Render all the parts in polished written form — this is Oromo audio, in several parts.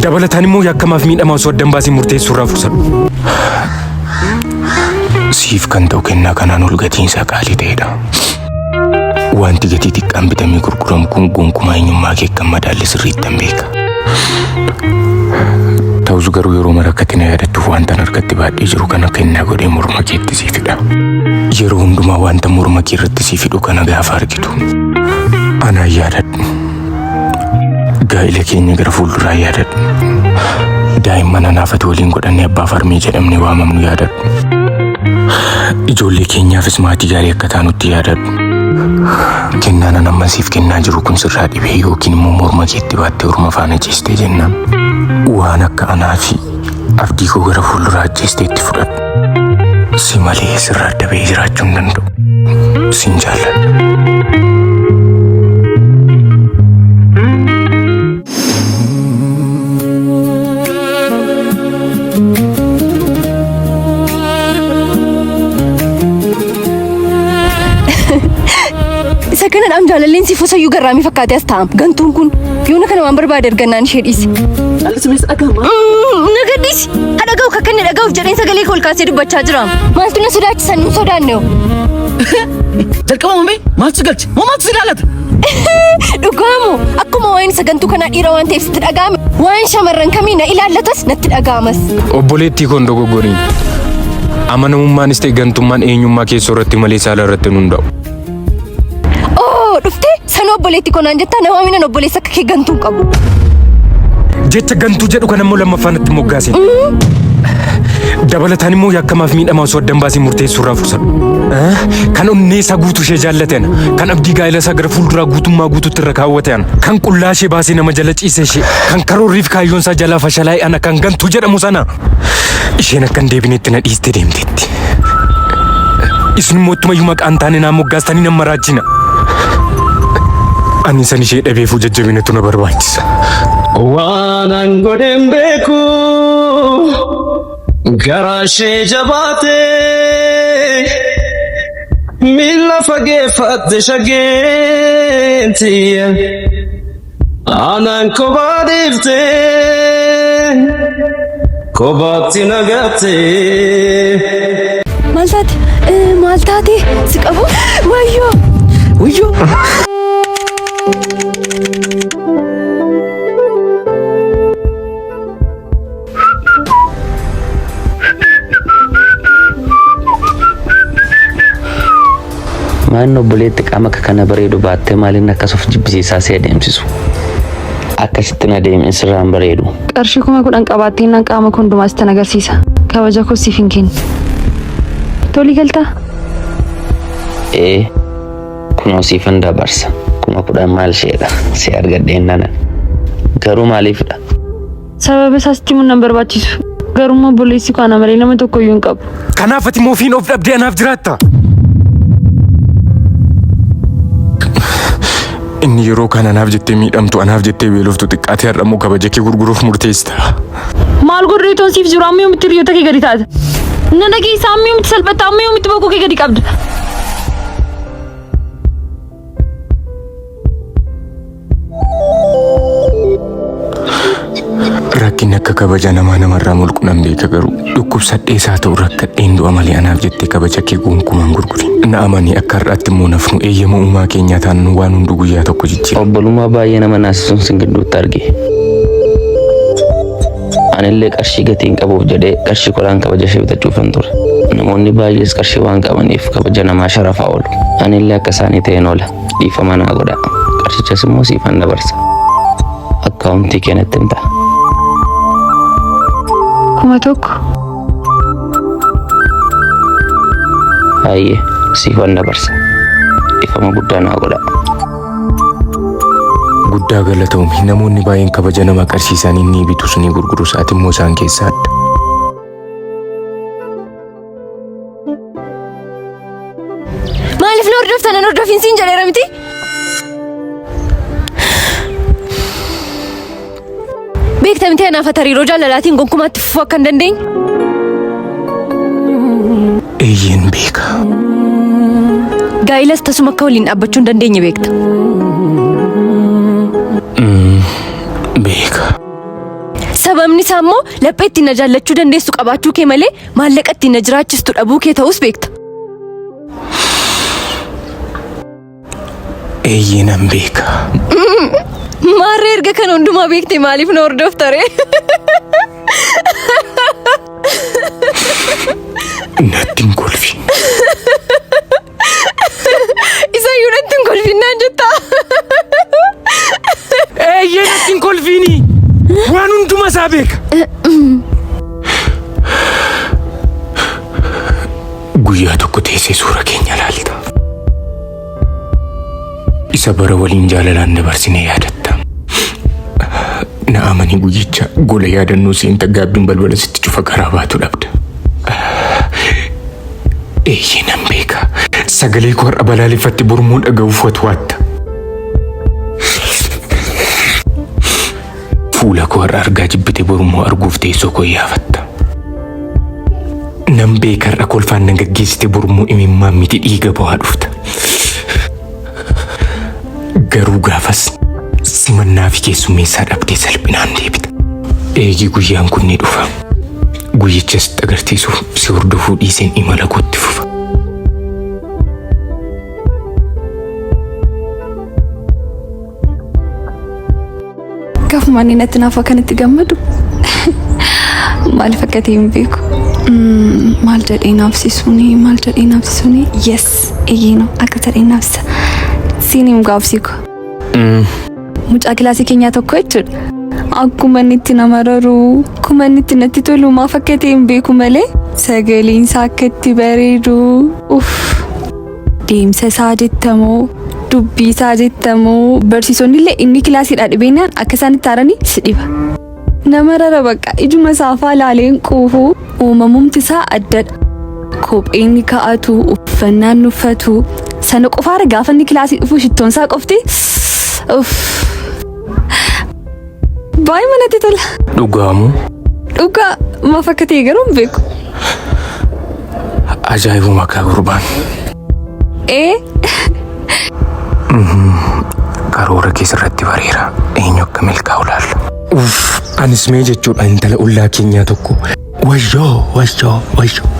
Dabalataan immoo yakkamaaf miidhamaa osoo addan baasee murteessuu irraa fursadhu. Siif kan ta'u kennaa kanaan ol gatiinsaa qaalii ta'edha. Wanti gatii xiqqaan bitamee gurguramu kun gonkumaa eenyummaa kee kan madaalle sirriittan beeka. Ta'us garuu yeroo mara akkatti na yaadattuuf wantan harkatti baadhee jiru kana kennaa godhee morma keetti sii fida. Yeroo hundumaa wanta morma kee irratti sii fidhu kana gaafa argitu anaan yaadadhu. Gaa'ila keenya gara fuulduraa yaadadhu. Daa'imman anaafati waliin godhannee abbaa farmee jedhamne waamamnu yaadadhu. Ijoollee keenyaafis maatii gaarii akka taanutti yaadadhu. Kennaan an amma siif kennaa jiru kun sirraa dhibee yookiin immoo morma keetti baattee orma faana ciistee jennaan. Waan akka anaa fi abdii koo gara fuulduraa ciisteetti fudhadhu. Si malee sirraa adda ba'ee jiraachuu hin danda'u. Sin jaalladha. Sakanan am jaalalleen si fosa yu garraami fakkaatee as taa'am. Gantuun kun yoona kana waan barbaade ergannaan ishee dhiisi. Jaalattumis dhagahama. Nagaddiisi. Dhaga'u akka inni dhaga'uuf jedheen sagalee koo ol kaasee dubbachaa jira. Maaltu na sodaachisan nu sodaanne hoo? Jalqaba mamee maaltu galche? Moo maaltu si ilaalata? Dhugaamu akkuma waan sagantuu kanaa dhiira waan ta'eef sitti dhaga'ame. Waan shamarran kamii na ilaallatas natti dhaga'amas. Obboleettii koon dogoggoriin. Amanamummaanis ta'e gantummaan eenyummaa keessoo irratti malee saala irratti hin hunda'u. Dhuftee sanoo obboleetti konaan jettaa nama minan obboleessa akka kee gantuu qabu. Jecha gantuu jedhu kan ammoo lammaffaan itti moggaase. Dabalataan immoo yakkamaaf miidhamaa osoo addan baasee murteessuu irraa fursadhu. Kan onnee isaa guutuu ishee jaallateen, kan abdii gaa'ela isaa gara fuulduraa guutummaa guutuutti irra kaawwateen, kan qullaa ishee baasee nama jala ciise ishee, kan karoorriif kaayyoon isaa jalaa fashalaa'e ana kan gantuu jedhamu sana. Isheen akka hin deebineetti na dhiistee deemteetti. Isin immoo ittumayyuu maqaan taane naa moggaastanii nama raajjina. Ani san ishee dhabeefuu jajjabinatu na barbaachisa. Waan an godhen beeku garaa ishee jabaatee miila fageeffatte shageenti aanaan kophaa dhiiftee kophaatti nagattee. Maal taate si qabu? Wayyoo. Maan obboleetti qaama kana bareedu baattee maaliin akkas of jibbisiisaa si adeemsisu? Akkasitti na deemin sirraan bareedu. Qarshii 10,000 qabaatteen nan qaama koo hundumaa sitti agarsiisa. Kabaja koo siif hin kennu. Tolii galtaa? Kunoo siifan dabarsa. 10,000 maal isheedha? Si argadheen nanan. Garuu maaliifidha? Sababa isaas himuun nan barbaachisu. Garuu obboleessi koo ana malee nama tokkoyyuu hin qabu. Kanaaf ati moofiin of dhabdee anaaf jiraatta. Inni yeroo kana anaaf jettee miidhamtu anaaf jettee beeloftu xiqqaatee har'ammoo kabaja kee gurguruuf murteessita. Maal godhee toon siif jiru amma yoomitti hiriyoota kee gadi taata? Na dhageessaa amma yoomitti salphatta amma yoomitti boqoo kee gadi qabda? Rakkinni akka kabaja namarraa mulqu nan beeka garuu dhukkubsadhee isaa ta'u rakkadheen du'a malee anaaf jettee kabaja kee gonkumaan gurgurin. Na amanii akka har'aatti immoo nafnu eeyyama uumaa keenyaa taanu waan hundu guyyaa tokko jijjiira. Obbolummaa baay'ee nama naasisuun sin gidduutti arge. Anillee qarshii gatiin qabuuf jedhee qarshii kolaan kabaja ishee bitachuufan ture. Namoonni baay'ees qarshii waan qabaniif kabaja namaa sharafaa oolu. Anillee akka isaanii ta'een oola. Dhiifama naa godha. Qarshichas immoo siifan dabarsa. Akkaawuntii keenyatti hin ta'a. 1,000. Hayyee siifan dabarsa. Dhiifama guddaa naa godha. Guddaa galatoomii namoonni baay'een kabaja nama qarshiisanii ni bitus ni gurgurus ati immoo isaan keessaa adda. Maaliif na hordoftan an hordofin siin jedheera miti? Beekta miti anaaf hariiroo jaalalaatiin gonkumaatti fufuu akka hin dandeenye? Eeyyeen beeka. Gaa'ilas tasuma akka waliin dhaabbachuu hin dandeenye beekta. Beeka. sababni isaa immoo laphee ittiin na jaallachuu dandeessu qabaachuu kee malee maallaqa ittiin na jiraachistu dhabuu kee ta'us beekta. Eeyyinan beeka. Maarree erga kan hundumaa beekte maaliif na hordoftare? Nattiin kolfi. Isayyuu nattiin kolfinnaan jetta. Eeyyee nattiin kolfiini. Waan hunduma isaa beeka. Guyyaa tokko teessee suura keenya laalta. Isa bara waliin jaalalaan dabarsinee yaadatta. Na amanii guyyicha gola yaadannoo seenta gaabbiin balbala sitti cufa karaa baatu dhabda. Eeyyinan beeka. Sagalee koo har'a balaaleffatti borumuu dhaga'uuf watwaatta. Fuula koo har'a argaa jibbite borumuu arguuf teessoo koo yaafatta. Nan beeka har'a kolfaan nan gaggeessite borumuu imimmaan miti dhiiga bo'aa dhufta. Garuu gaafas simannaa fi keessummeessaa dhabdee salphinaan deebita. Eegi guyyaan kun ni dhufa. Guyyichas agarsiisuuf si hordofuu dhiiseen imala kootti fufa. Gaafuma inni natti naaf akkanatti gammadu maaliif akka ta'e hin beeku. Maal jedhee naafsisuuni yes eeyyino akka ta'e naafsa siiniin gaafsiku. Mucaa kilaasii keenyaa tokko jechuudha. Akkuma inni itti nama raruu akkuma inni itti natti tolu maaf akka ta'e hin beeku malee sagaleen isaa akka itti bareedu deemsa isaa jettamoo dubbii isaa jettamoo barsiisonni illee inni kilaasiidhaa dhibeenyaan akka isaan itti haaranii si dhiba. Nama rara bakka ijuma isaa afaa laaleen quufu uumamumti isaa addadha. Kopheen ni ka'atu uffannaan uffatu sana qofaara gaafa inni kilaasii dhufu shittoon isaa qofti. Baay'ee manatti tola. Dhugaamu? Dhugaa maaf akka ta'e garuu hin beeku. Ajaa'ibu makaa gurbaan. Karoora keessarratti bareera. Eenyu akka milkaa'u laalla. Anis mee jechuudha intala ollaa keenyaa tokko. Wayyoo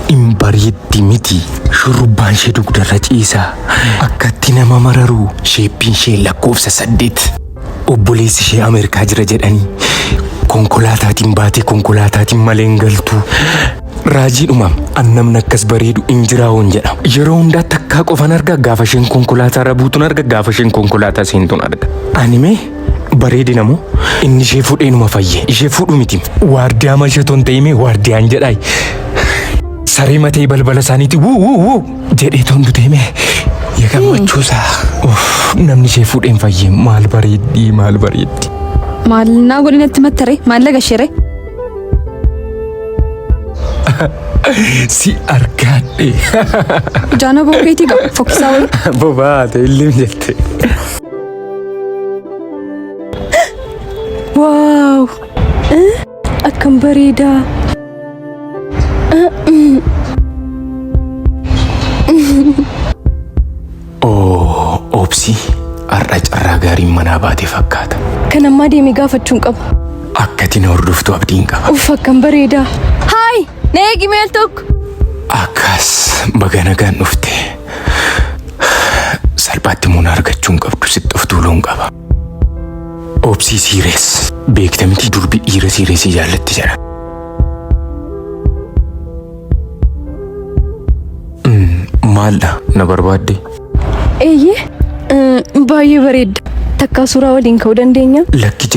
hin bareeddi miti. Shurrubbaan ishee dugdarra ciisaa. Akkatti nama mararuu. Sheeppiin ishee lakkoofsa 8. Obboleessi ishee Ameerikaa jira jedhanii. Konkolaataatiin baatee konkolaataatiin malee hin galtu. Raajiidhuma annamni akkas bareedu injiraawwan jedha. Yeroo hundaa takkaa qofan arga gaafa isheen konkolaataa irra buutuun arga gaafa isheen konkolaataa seentuun arga. Ani mee bareedina moo inni ishee fuudheenuma fayyee ishee fuudhu miti. Waardiyaa mashatoon ta'e mee waardiyaan jedhaa. Saree matee balbala isaaniiti wuu jedhee tondu ta'e mee yagammachuusaa. Namni ishee fuudheen fayyee maal bareeddi. Maal naa godinatti mattare maal lagasheere. Si argaadhe. Jaana bookeetii qaba fokkisaa wayii. Bobaate illee jette. Waaw! Akkam bareeda. Obsi har'a carraa gaarii manaa baate fakkaata. Kan ammaa deemee gaafachuun qaba. Akkati na hordoftu abdiin qaba. Akkam bareeda. Haay! Na eegi meel tokko. Akkas baga nagaan dhufte. Salphaatti muna argachuun qabdu sitti of tuuluun qaba. Obsii siirees beekta miti durbi dhiira siireesii jaallatti jedha. Maaldha na barbaadde? Eeyyee baay'ee bareedda. Takkaa suuraa waliin ka'uu dandeenya? Lakki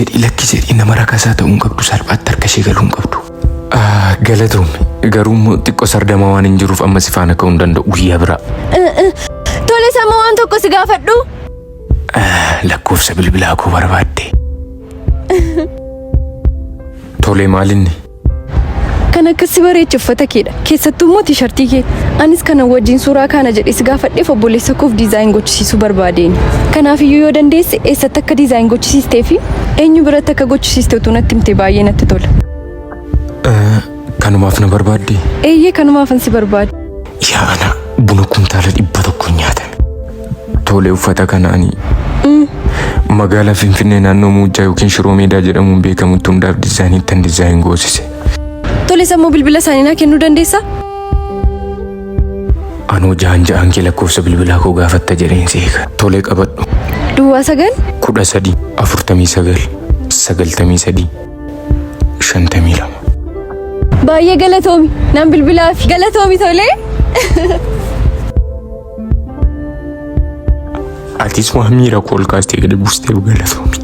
jedhi nama rakkasaa ta'uun qabdu salphaatti harka ishee galuun qabdu. Galatoom garuu xiqqoo sardama waan hin jiruuf amma si faana ka'uu hin danda'u guyyaa biraa. Tole sama waan tokko si gaafadhu. Lakkoofsa bilbilaa koo barbaadde. Tole maalinni? Kan akkasi bareechu uffata keedha. Keessattuu immoo tiishartii kee. Anis kana wajjin suuraa kana jedhee si gaafadheef obboleessa koof diizaayin gochisiisuu barbaadeen. Kanaafiyyuu yoo dandeesse eessatti akka diizaayin gochisiistee fi eenyu biratti akka gochisiiste utuu natti himte baay'ee natti tola. Kanumaaf na barbaadde? Eeyyee kanumaafan si barbaade. Yaa ana buna kuntaala 100 nyaatame. Tole uffata kanaanii. Magaalaa Finfinnee naannoo Muujjaa yookiin Shiroo Meedaa jedhamuun beekamutti hundaaf diizaayiniittan diizaayin goosise. Tole sammuu bilbila isaanii naa kennuu dandeessaa? Anoo ja'an kee lakkoofsa bilbilaa koo gaafatta jedheen seeka. Tole qabadhu. Duwwaa 9 13 49 93 52. Baay'ee galatoomi. Naan bilbilaafi galatoomi tolee. Atis waa miira kool kaastee gadi buustee galatoomi.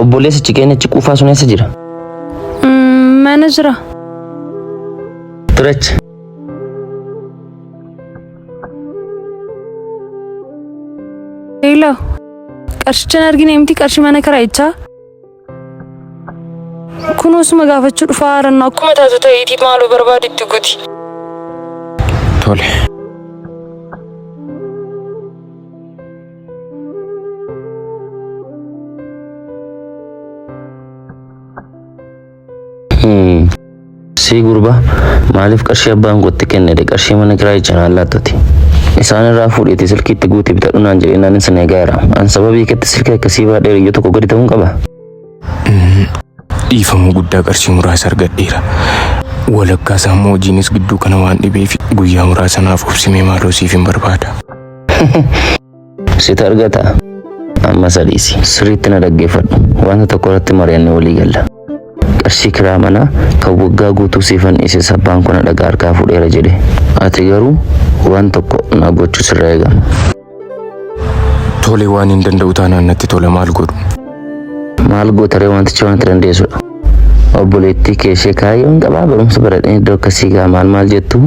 Obboleessichi keenya achi quufaa sun eessa jira? Mana jira. Turecha. Hello. Qarshichaan argine miti qarshii mana kiraayichaa. Kunuusuma gaafachuu dhufaa haarannaa akkuma taatu ta'eetii maaloo barbaadetti guuti. Tole. Si gurba maaliif qarshii abbaan gootti kennede qarshii mana kiraayichaan haallaatuti. Isaan irraa fuudheeti silkiitti guutii bitadhunaan jedheenaan sin eegaara. An sababii keetti silkii akkasii baadhee riyyoo tokko gadi ta'uun qaba. Dhiifamuu guddaa qarshii muraasa argadheera. Walakkaa isaa immoo hojiinis gidduu kana waan dhibeef guyyaa muraasanaaf obsimee maaloo siif hin barbaada. Sita argata. Amma sadiisi. Sirriitti na dhaggeeffadhu. Wanta tokko irratti mari'annee walii galla. Qarshii kiraa manaa kan waggaa guutuu siifan dhiise sabbaan kun dhagaa harkaa fuudheera jedhe. Ati garuu waan tokko na gochuu sirra eegama. Tole waan hin danda'u taanaan natti tola maal godhu? Maal gootaree wanticha waan dandeessudha. Obboleettii keeshee kaayyoon qabaa barumsa baradhanii iddoo akkasii gaa maal jettu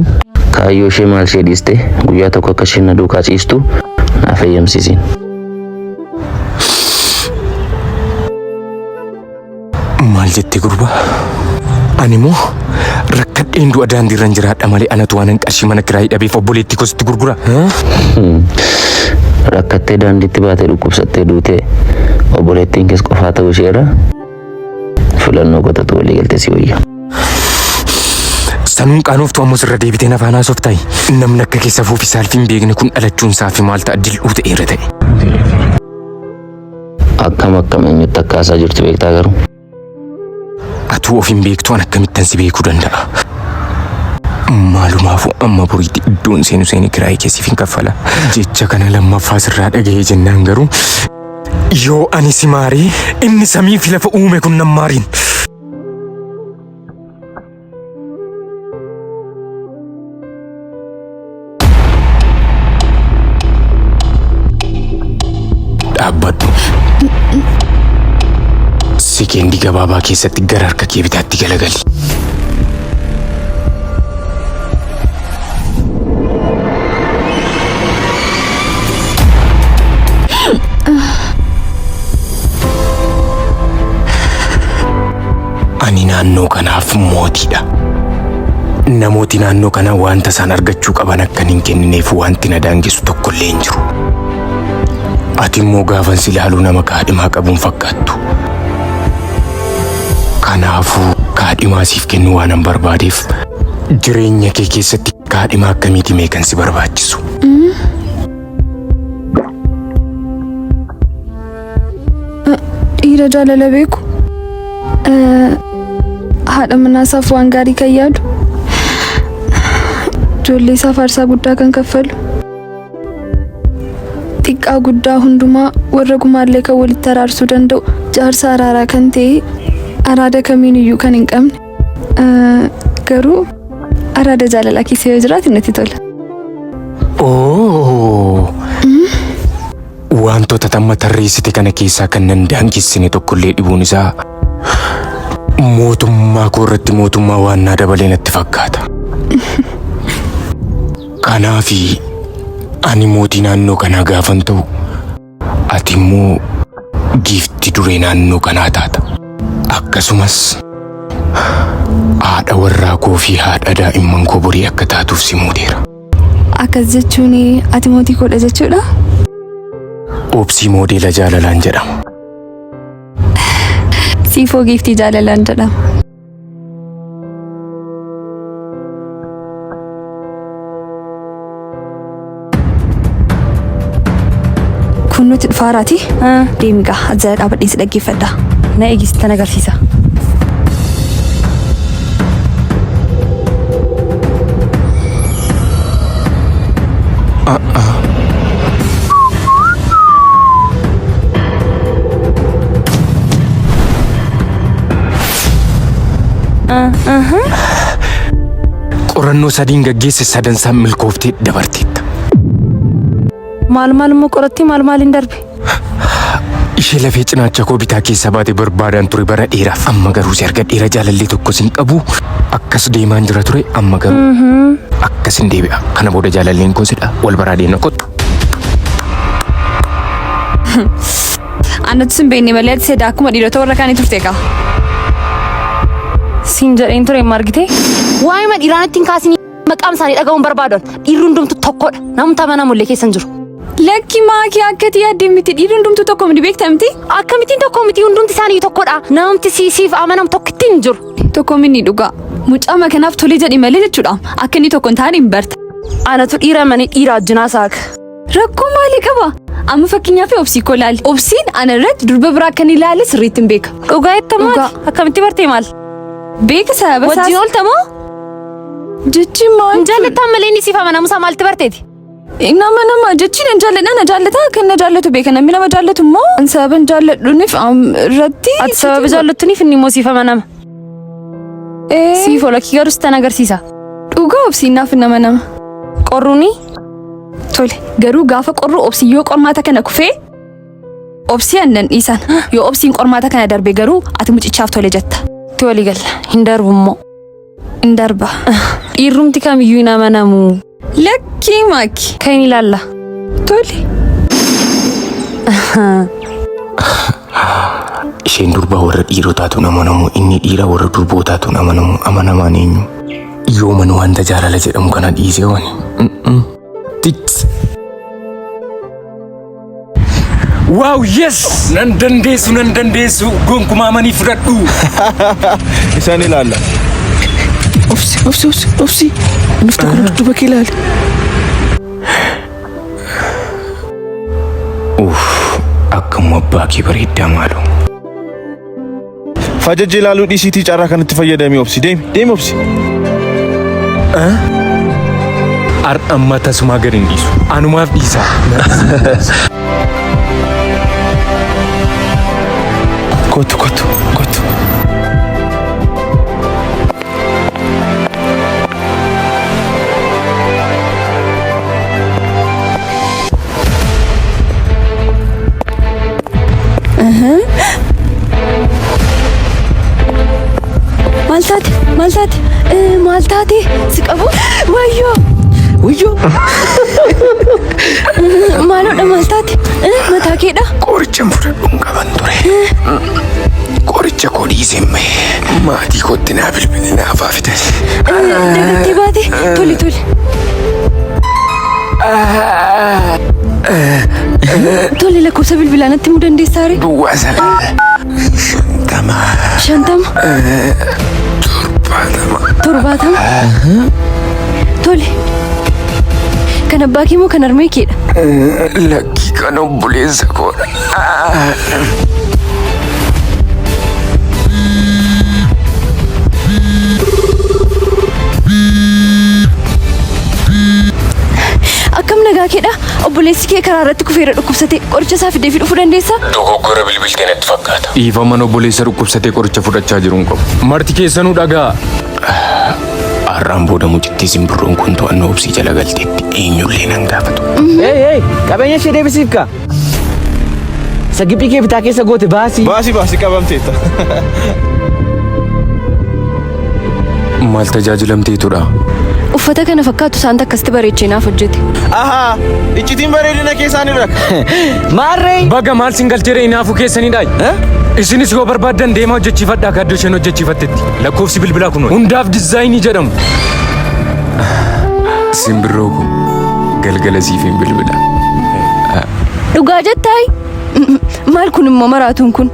kaayyoo ishee maal ishee dhiiste guyyaa tokko akka isheen na duukaa ciistu naaf eeyyamsiisin. Maal jettee gurba? Ani moo rakkadheen du'a daandiirran jiraadha malee anatu waan qarshii mana kiraayii dhabeef obboleettii kositti gurgura? Rakkattee daandiitti baatee dhukkubsattee duutee obboleettiin kees qofaa ta'uu isheerra filannoo godhatu walii galtee si wayya. Sanuun qaanoftu ammoo sirra deebitee nafaan haasoftaයි. Namni akka keessa fuufi saalfiin beekne kun dhalachuun saafi maal ta'a dil'uu ta'eera ta'e. Akkam eenyutti akkaasaa jirtu beektaa garuu. Atuu of hin beektu an akkamittan si beekuu danda'a. Maalumaafuu amma boriitti iddoon seenu kiraayii keessiif hin kaffala. Jecha kana lammaffaa sirraa dhaga'ee jennaan garuu yoo ani si maaree inni samii fi lafa uume kun nan maariin. Dhaabbadhu. Sekeendii gabaabaa keessatti gara harka kee bitaatti galagali. Ani naannoo kanaaf mootiidha. Namooti naannoo kanaa wanta isaan argachuu qaban akkan hin kennineef wanti na daangessu tokkollee hin jiru. Ati immoo gaafan si ilaaluu nama kaadhimaa qabuun fakkaattu. Kanaafuu kaadhimaa siif kennu waan an barbaadeef jireenya kee keessatti kaadhimaa akkamiiti meeqan si barbaachisu? Dhiira jaalala beeku. Haadha manaasaaf waan gaarii kan yaadu. Ijoollee isaaf aarsaa guddaa kan kaffalu. Xiqqaa guddaa hundumaa warra gumaallee kan walitti araarsuu danda'u jaarsa araaraa kan ta'e araada kamiin iyyuu kan hin qabne. Garuu araada jaalalaa keessa yoo jiraate natti tola. Wantoota tamma tarreessite kana keessaa kan nan daangessine tokkollee dhibuun isaa mootummaa koo irratti mootummaa waan naa dabalee natti fakkaata. Kanaafi ani mootii naannoo kanaa gaafan ta'u ati immoo giiftii duree naannoo kanaa taata. Akkasumas haadha warraa koo fi haadha daa'imman koo borii akka taatuuf si muudeera. Akkas jechuun ati mootii koodha jechuudha? Obsii moodeela jaalalaan jedhama. Siifoo giiftii jaalalaan jedhama. nuti faaraati. Deemigaa azza dhaabadhiis dhaggeeffadha. Na eegista nagarsiisa. qorannoo sadiin gaggeesse sadansaan milkooftee dabarteetta. Maal immoo qoratti maaliin darbe? Ishee lafee cinaacha koo bitaa keessa baate barbaadaan ture bara dheeraaf. Amma garuu si argadheera jaalallee tokko sin qabu. Akkas deemaan jira ture amma garuu akkas hin deebi'a. Kana booda jaalalleen koo sidha wal baraadee na kottu. Annatu sin beekne malee ati sedaa akkuma dhiirota warra kaanii turte kaa. Siin jedheen ture margitee? Waa'ee madhiiraanitti hin kaasinii maqaan isaanii dhaga'uun barbaadan dhiirri hundumtu tokkodha. Namni amanamullee keessan jiru. Lakki maakii akkati yaadde miti dhiirri hundumtu tokko miti beektamti? Akkamittiin tokko miti hundumti isaanii tokkodha. Namti siisiif amanam tokkitti hin jiru. Tokko minni dhugaa. Mucaa makanaaf tolee jedhi malee jechuudha. Akka inni tokko hin taane hin barta. Anatu dhiira manii dhiira wajjinaa saaka. Rakkoo maalii qaba? Amma fakkeenyaaf obsii koo laali. Obsiin ana irratti durba biraa akka inni ilaale sirriitti hin beeka. Dhugaa jettamaa akkamitti bartee maal? Beeka sababa isaas. Wajjin ooltamoo? Jechi maal? Jaallattaan malee inni siif amanamuusaa maalti barteeti? Nama jechiin hin jaalladha na jaallata kan na jaallatu beeka namni nama jaallatu immoo sababa hin jaalladhuuniif irratti. Ati sababa jaallattuuniif inni immoo siif amanama. Siif olakkii garuu sitan agarsiisa. Dhugaa obsiin naaf nama nama. Qorruuni? Tole garuu gaafa qorru obsii yoo qormaata kana kufee obsii annan dhiisan yoo obsiin qormaata kana darbe garuu ati mucichaaf tole jetta. Itti walii galla hin darbu immoo. Hin darba. Dhiirrumti kamiyyuu hin amanamu. Lakkii maaki. Kan ilaalla. Tole. Isheen durbaa warra dhiirotaatu amanamu inni dhiira warra durbootaatu amanamu amanamaan eenyu. Yoo mana wanta jaalala jedhamu kana dhiisee wani. Tiks. Wow, yes! Nan dandeessu gonkumaa manii fudhadhu. Isaan ilaalla. Obsi. Nufta kun dudduuba kee ilaali. Akkam abbaa kee bareeddaa maaloo. Fajajji ilaaluu dhiisiitii carraa kanatti fayyadamee obsi. Deemi obsi. Amma tasumaa gad hin dhiisu. Anumaaf dhiisaa. Kottu. Maal taate si qabu wayyoo maaloodha maal taate mataa keedha qoricha fudhadhuun qaban ture qoricha koo dhiisee maatii kootti naa bilbili naafaa fidan dagattee baate tole tole lakkoofsa bilbilaa natti himuu dandeessaa ree? Duwwaa sagal 50 torbaatama tole kan abbaa kee moo kan harmee keedha? Lakkii kan obboleessa koodha. Akkam nagaa keedha obboleessi kee karaa irratti kufeera dhukkubsatee qoricha isaa fidee dhufuu dandeessaa? Dogoggora bilbiltee natti fakkaata. Dhiifama obboleessa dhukkubsatee qoricha fudhachaa jiru hin qabu. Marti keessanuu dhagaa. Har'aan booda mucittii simbirroon kun to'annoo obsii jala galteetti eenyullee nan gaafatu. Qabeenya ishee deebisiif kaa. Sagibbii kee bitaa keessa goote baasii. Baasii qabamteetta. Maal tajaajilamteetudha? Uffata kana fakkaatu saanta akkasitti bareechee naaf hojjete. Ahaa, iccitiin bareedina keessaan irra. Maarree. Baga maal singalteera inaafuu keessanidha. Isinis yoo barbaaddan deemaa hojjechiifadhaa akka iddoo isheen hojjechiifattetti. Lakkoofsi bilbilaa kun hundaaf dizaayinii jedhamu. Simbirroo kun galgala siif bilbila. Dhugaa jettaa? Maal kun immoo maraatuun kun?